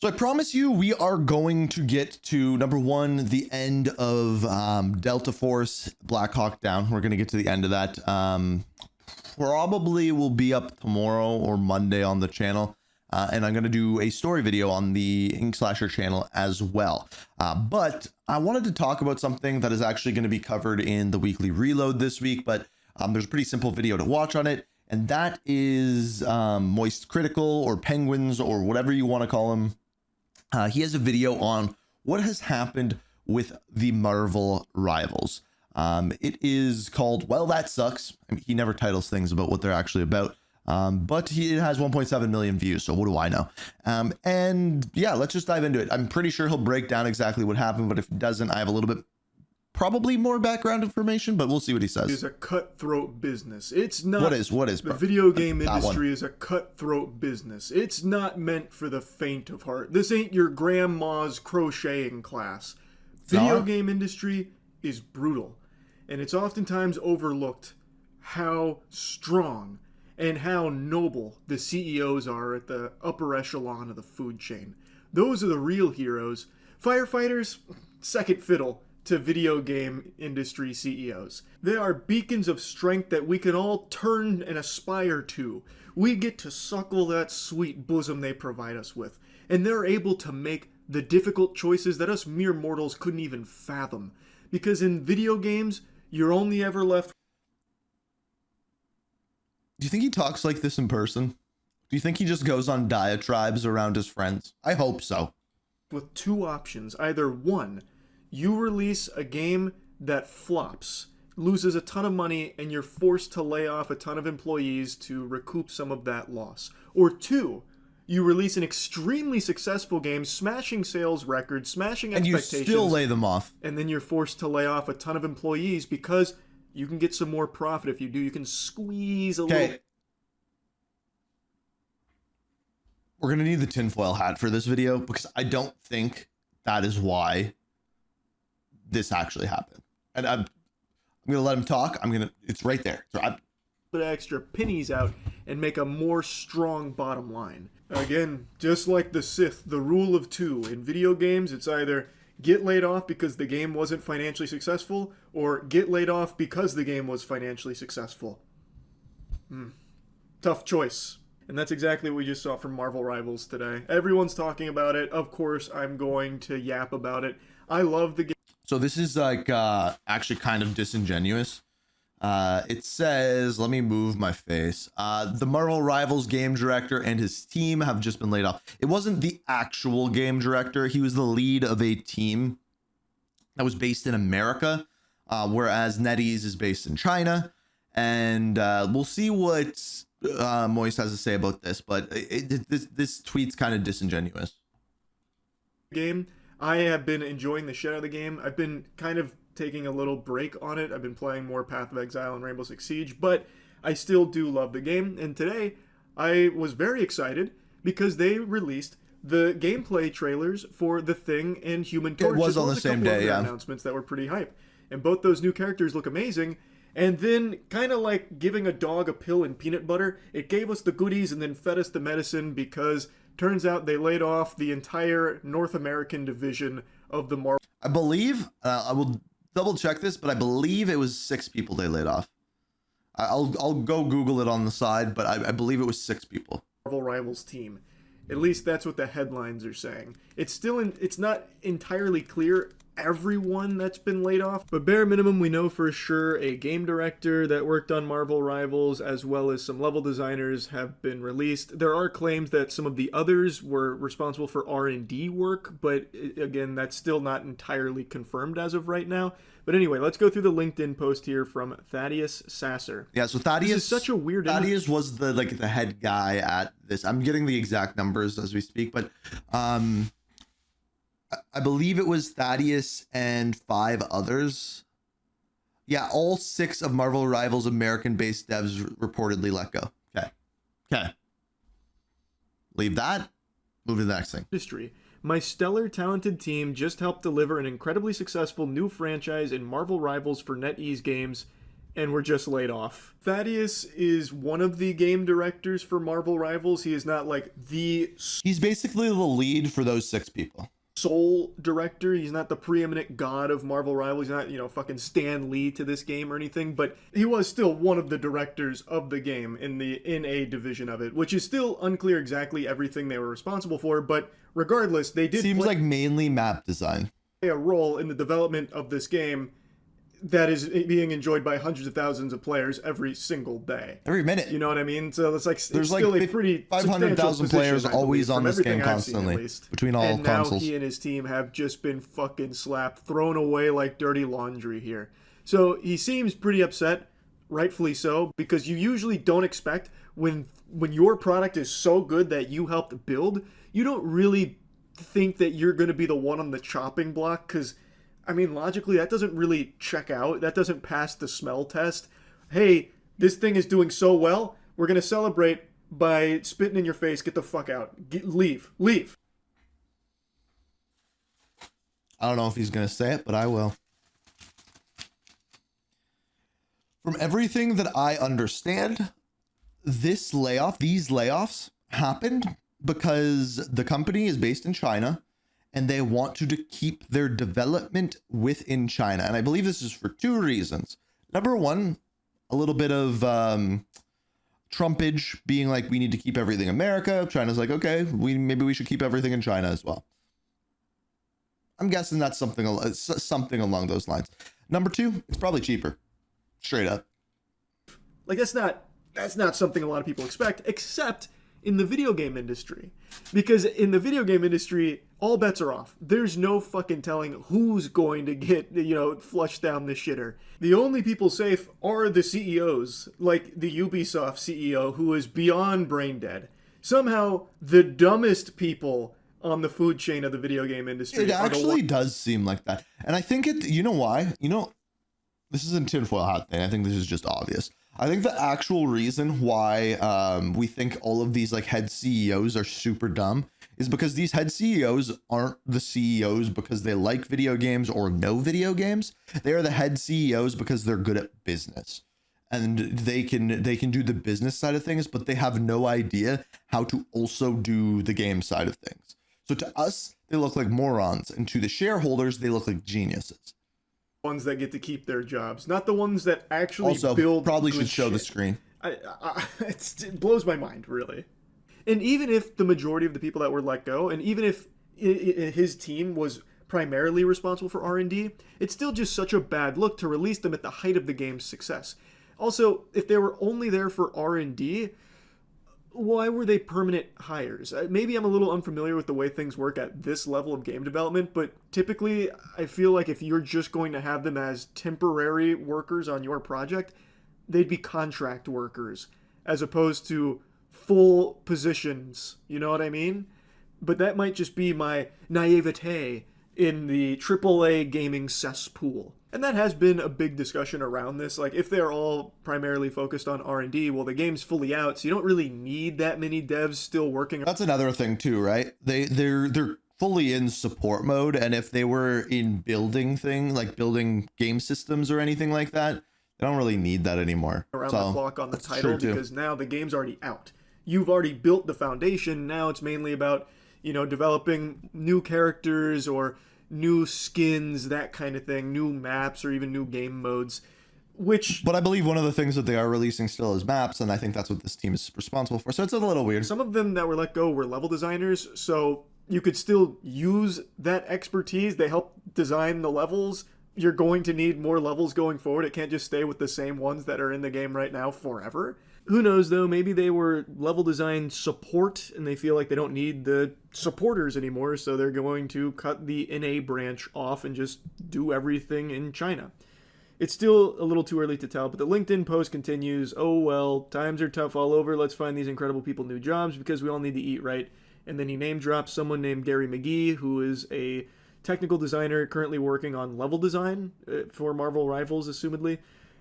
So I promise you, we are going to get to number one, the end of Delta Force Black Hawk Down. We're going to get to the end of that. Probably will be up tomorrow or Monday on the channel. And I'm going to do a story video on the Ink Slasher channel as well. But I wanted to talk about something that is actually going to be covered in the weekly reload this week. But there's a pretty simple video to watch on it. And that is Moist Critical, or Penguins, or whatever you want to call him. He has a video on what has happened with the Marvel Rivals. It is called Well, That Sucks. I mean, he never titles things about what they're actually about. But it has 1.7 million views, so what do I know? And yeah, let's just dive into it. I'm pretty sure he'll break down exactly what happened, but if he doesn't, I have a little bit, probably more background information, but we'll see what he says. It's a cutthroat business. It's not. What is? The video game industry is a cutthroat business. It's not meant for the faint of heart. This ain't your grandma's crocheting class. Video game industry is brutal, and it's oftentimes overlooked how strong and how noble the CEOs are at the upper echelon of the food chain. Those are the real heroes. Firefighters, second fiddle to video game industry CEOs. They are beacons of strength that we can all turn and aspire to. We get to suckle that sweet bosom they provide us with, and they're able to make the difficult choices that us mere mortals couldn't even fathom. Because in video games, you're only ever left. Do you think he talks like this in person? Do you think he just goes on diatribes around his friends? I hope so. With two options. Either one, you release a game that flops, loses a ton of money, and you're forced to lay off a ton of employees to recoup some of that loss. Or two, you release an extremely successful game, smashing sales records, smashing expectations. And you still lay them off. And then you're forced to lay off a ton of employees because you can get some more profit if you do. You can squeeze a little. We're going to need the tinfoil hat for this video because I don't think that is why this actually happened. And I'm going to let him talk. It's right there. So put extra pennies out and make a more strong bottom line. Again, just like the Sith, the rule of two. In video games, it's either get laid off because the game wasn't financially successful, or get laid off because the game was financially successful. Tough choice. And that's exactly what we just saw from Marvel Rivals today. Everyone's talking about it. Of course, I'm going to yap about it. I love the game. So this is like actually kind of disingenuous. It says, let me move my face. The Marvel Rivals game director and his team have just been laid off. It wasn't the actual game director. He was the lead of a team that was based in America, whereas NetEase is based in China. And we'll see what Moist has to say about this, but this tweet's kind of disingenuous. Game. I have been enjoying the shit out of the game. I've been kind of taking a little break on it. I've been playing more Path of Exile and Rainbow Six Siege, but I still do love the game. And today I was very excited because they released the gameplay trailers for The Thing and Human Torch. It was on the same day, yeah. Announcements that were pretty hype. And both those new characters look amazing. And then, kind of like giving a dog a pill and peanut butter, it gave us the goodies and then fed us the medicine, because turns out they laid off the entire North American division of the Marvel. I believe, I will double check this, but I believe it was 6 people they laid off. I'll go Google it on the side, but I believe it was 6 people. Marvel Rivals team. At least that's what the headlines are saying. It's not entirely clear everyone that's been laid off, but bare minimum we know for sure a game director that worked on Marvel Rivals as well as some level designers have been released. There are claims that some of the others were responsible for R&D work, but again, that's still not entirely confirmed as of right now. But anyway, let's go through the LinkedIn post here from Thaddeus Sasser. Yeah, so Thaddeus, this is such a weird. Thaddeus was the head guy at this. I'm getting the exact numbers as we speak, but I believe it was Thaddeus and 5 others. Yeah, all 6 of Marvel Rivals American-based devs reportedly let go. Okay. Leave that. Move to the next thing. Industry. My stellar, talented team just helped deliver an incredibly successful new franchise in Marvel Rivals for NetEase Games, and were just laid off. Thaddeus is one of the game directors for Marvel Rivals. He is not like the He's basically the lead for those 6 people. sole director. He's not the preeminent god of Marvel Rivals. He's not, fucking Stan Lee to this game or anything, but he was still one of the directors of the game in the NA division of it, which is still unclear exactly everything they were responsible for, but regardless, they did Seems like mainly map design. play a role in the development of this game that is being enjoyed by hundreds of thousands of players every single day. Every minute. You know what I mean? So it's like There's it's like still a pretty 500,000 players I believe, always on from this game everything I've seen, at constantly least. between all and consoles. now he and his team have just been fucking slapped, thrown away like dirty laundry here. So he seems pretty upset, rightfully so, because you usually don't expect when your product is so good that you helped build, you don't really think that you're going to be the one on the chopping block, because I mean, logically, that doesn't really check out. That doesn't pass the smell test. Hey, this thing is doing so well, we're going to celebrate by spitting in your face. Get the fuck out. Leave. I don't know if he's going to say it, but I will. From everything that I understand, these layoffs happened because the company is based in China and they want to keep their development within China. And I believe this is for 2 reasons. Number one, a little bit of Trumpage being like, we need to keep everything America. China's like, okay, maybe we should keep everything in China as well. I'm guessing that's something along those lines. Number 2, it's probably cheaper. Straight up. Like that's not something a lot of people expect, except in the video game industry. Because in the video game industry, all bets are off. There's no fucking telling who's going to get, flushed down the shitter. The only people safe are the CEOs, like the Ubisoft CEO, who is beyond brain dead. Somehow, the dumbest people on the food chain of the video game industry. It actually does seem like that. And I think you know why? This isn't tinfoil hat thing. I think this is just obvious. I think the actual reason why we think all of these like head CEOs are super dumb is because these head CEOs aren't the CEOs because they like video games or know video games. They are the head CEOs because they're good at business and they can do the business side of things, but they have no idea how to also do the game side of things. So to us, they look like morons, and to the shareholders, they look like geniuses. Ones that get to keep their jobs, not the ones that actually also, build. Probably should good show shit. the screen. It blows my mind, really. And even if the majority of the people that were let go, and even if his team was primarily responsible for R&D, it's still just such a bad look to release them at the height of the game's success. Also, if they were only there for R&D, why were they permanent hires? Maybe I'm a little unfamiliar with the way things work at this level of game development, but typically I feel like if you're just going to have them as temporary workers on your project, they'd be contract workers as opposed to full positions. You know what I mean? But that might just be my naivete in the AAA gaming cesspool. And that has been a big discussion around this. Like, if they're all primarily focused on R&D, well, the game's fully out, so you don't really need that many devs still working. That's another thing too, right? They're fully in support mode, and if they were in building thing, like building game systems or anything like that, they don't really need that anymore. Around the clock on the title, because now the game's already out. You've already built the foundation. Now it's mainly about, developing new characters or new skins, that kind of thing, new maps or even new game modes, but I believe one of the things that they are releasing still is maps, and I think that's what this team is responsible for, so it's a little weird. Some of them that were let go were level designers, so you could still use that expertise. They help design the levels. You're going to need more levels going forward. It can't just stay with the same ones that are in the game right now forever. Who knows, though? Maybe they were level design support, and they feel like they don't need the supporters anymore, so they're going to cut the NA branch off and just do everything in China. It's still a little too early to tell, but the LinkedIn post continues, "Oh well, times are tough all over. Let's find these incredible people new jobs because we all need to eat, right?" And then he name drops someone named Gary McGee, who is a technical designer currently working on level design for Marvel Rivals, assumedly.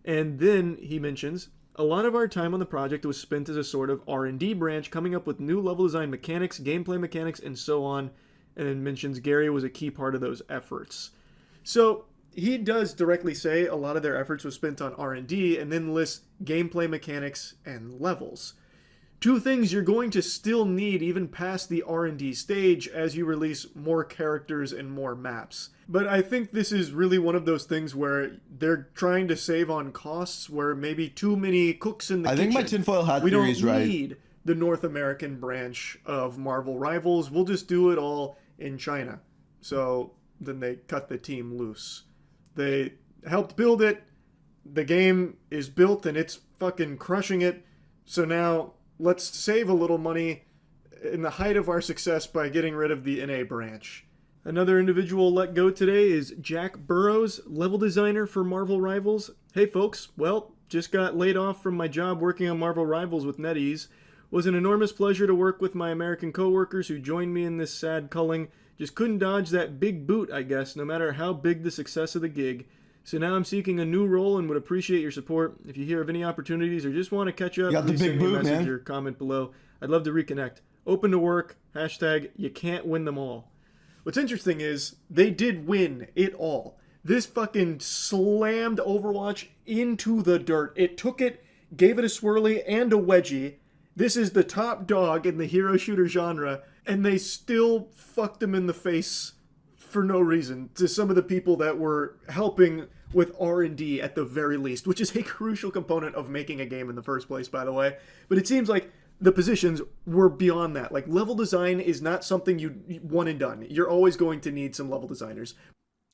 And then he mentions, "A lot of our time on the project was spent as a sort of R&D branch, coming up with new level design mechanics, gameplay mechanics, and so on," and then mentions Gary was a key part of those efforts. So he does directly say a lot of their efforts was spent on R&D and then lists gameplay mechanics and levels. Two things you're going to still need even past the R&D stage as you release more characters and more maps. But I think this is really one of those things where they're trying to save on costs, where maybe too many cooks in the kitchen. I think my tinfoil hat theory is right. We don't need the North American branch of Marvel Rivals. We'll just do it all in China. So then they cut the team loose. They helped build it. The game is built and it's fucking crushing it. So now let's save a little money in the height of our success by getting rid of the NA branch. Another individual let go today is Jack Burrows, level designer for Marvel Rivals. Hey folks, well, just got laid off from my job working on Marvel Rivals with NetEase. Was an enormous pleasure to work with my American coworkers who joined me in this sad culling. Just couldn't dodge that big boot, I guess, no matter how big the success of the gig. So now I'm seeking a new role and would appreciate your support. If you hear of any opportunities or just want to catch up, please send me a message or comment below. I'd love to reconnect. Open to work, hashtag you can't win them all. What's interesting is they did win it all. This fucking slammed Overwatch into the dirt. It took it, gave it a swirly and a wedgie. This is the top dog in the hero shooter genre, and they still fucked them in the face for no reason to some of the people that were helping with R&D at the very least, which is a crucial component of making a game in the first place, by the way. But it seems like the positions were beyond that. Like, level design is not something you one and done. You're always going to need some level designers.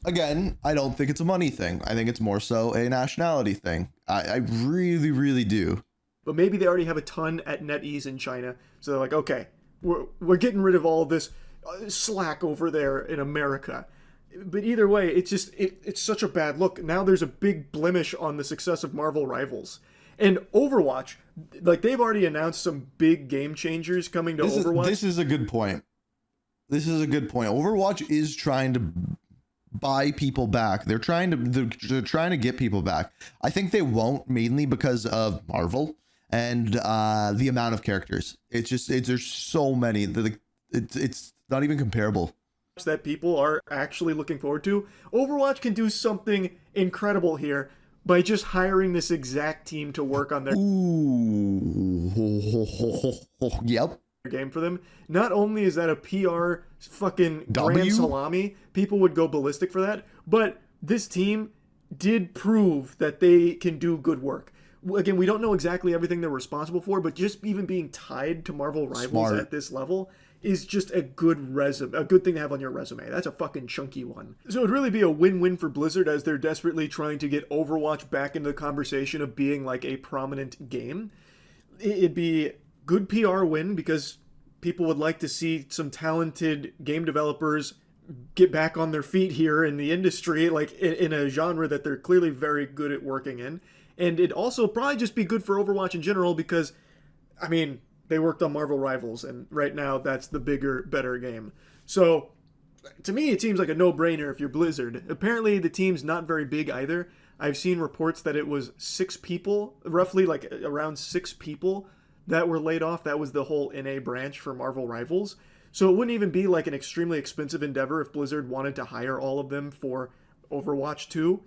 Again, I don't think it's a money thing. I think it's more so a nationality thing. I really, really do. But maybe they already have a ton at NetEase in China. So they're like, okay, we're getting rid of all this slack over there in America. But either way, it's just, it's such a bad look. Now there's a big blemish on the success of Marvel Rivals. And Overwatch, like, they've already announced some big game changers coming to Overwatch. This is a good point. This is a good point. Overwatch is trying to buy people back. They're trying to get people back. I think they won't, mainly because of Marvel and the amount of characters. There's so many that it's not even comparable. That people are actually looking forward to. Overwatch can do something incredible here by just hiring this exact team to work on their yep game for them. Not only is that a PR fucking grand salami, people would go ballistic for that, but this team did prove that they can do good work. Again, we don't know exactly everything they're responsible for, but just even being tied to Marvel Rivals at this level is just a good thing to have on your resume. That's a fucking chunky one. So it'd really be a win-win for Blizzard, as they're desperately trying to get Overwatch back into the conversation of being like a prominent game. It'd be good PR win because people would like to see some talented game developers get back on their feet here in the industry, like in a genre that they're clearly very good at working in. And it'd also probably just be good for Overwatch in general because, I mean, they worked on Marvel Rivals, and right now that's the bigger, better game. So, to me, it seems like a no-brainer if you're Blizzard. Apparently, the team's not very big either. I've seen reports that it was 6 people, roughly like around 6 people that were laid off. That was the whole NA branch for Marvel Rivals. So it wouldn't even be like an extremely expensive endeavor if Blizzard wanted to hire all of them for Overwatch 2.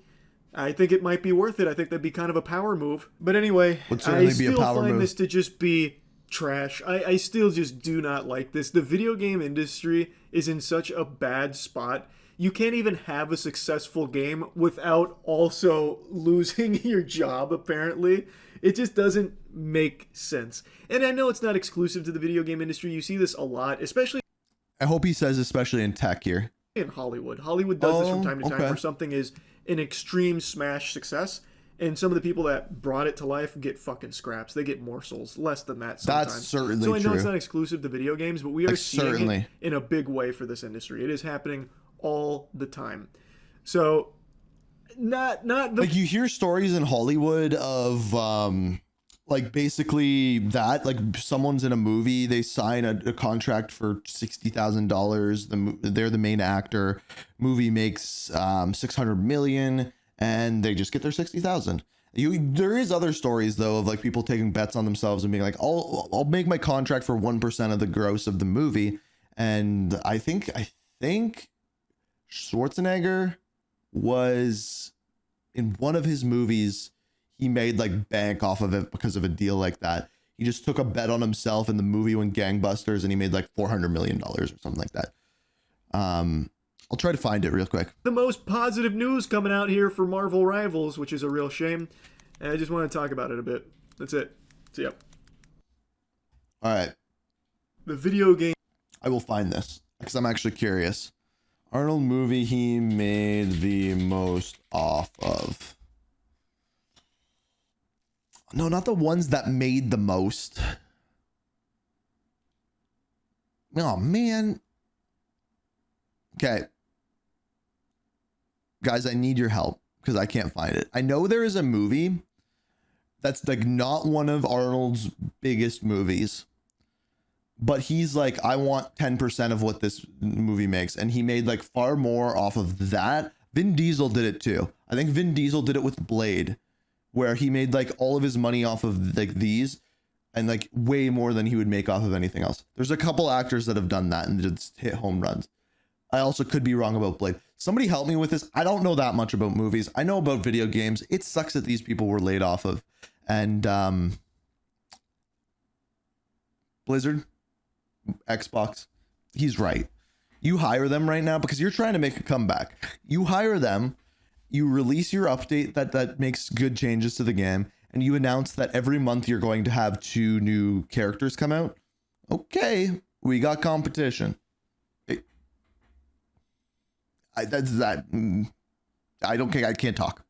I think it might be worth it. I think that'd be kind of a power move. But anyway, I still find this to just be trash. I still just do not like this. The video game industry is in such a bad spot. You can't even have a successful game without also losing your job, apparently. It just doesn't make sense. And I know it's not exclusive to the video game industry. You see this a lot, especially... I hope he says especially in tech here. In Hollywood. Hollywood does this from time to time where something is an extreme smash success, and some of the people that brought it to life get fucking scraps. They get morsels, less than that sometimes. That's certainly true. So I know true. It's not exclusive to video games, but we are seeing it in a big way for this industry. It is happening all the time. So not the... Like, you hear stories in Hollywood of like basically that, like, someone's in a movie, they sign a contract for $60,000. They're the main actor. Movie makes $600 million, and they just get their $60,000. There is other stories though of like people taking bets on themselves and being like, I'll make my contract for 1% of the gross of the movie. And I think Schwarzenegger was in one of his movies. He made like bank off of it because of a deal like that. He just took a bet on himself in the movie when gangbusters, and he made like $400 million or something like that. I'll try to find it real quick. The most positive news coming out here for Marvel Rivals, which is a real shame. And I just want to talk about it a bit. That's it. See ya. All right. The video game. I will find this because I'm actually curious. Arnold movie he made the most off of. No, not the ones that made the most. Oh, man. Okay. Guys, I need your help because I can't find it. I know there is a movie that's like not one of Arnold's biggest movies, but he's like, I want 10% of what this movie makes. And he made like far more off of that. Vin Diesel did it too. I think Vin Diesel did it with Blade, where he made like all of his money off of like these and like way more than he would make off of anything else. There's a couple actors that have done that and just hit home runs. I also could be wrong about Blade. Somebody help me with this. I don't know that much about movies. I know about video games. It sucks that these people were laid off of. And Blizzard, Xbox, he's right. You hire them right now because you're trying to make a comeback. You hire them, you release your update that makes good changes to the game, and you announce that every month you're going to have 2 new characters come out. Okay, we got competition. I don't care. I can't talk.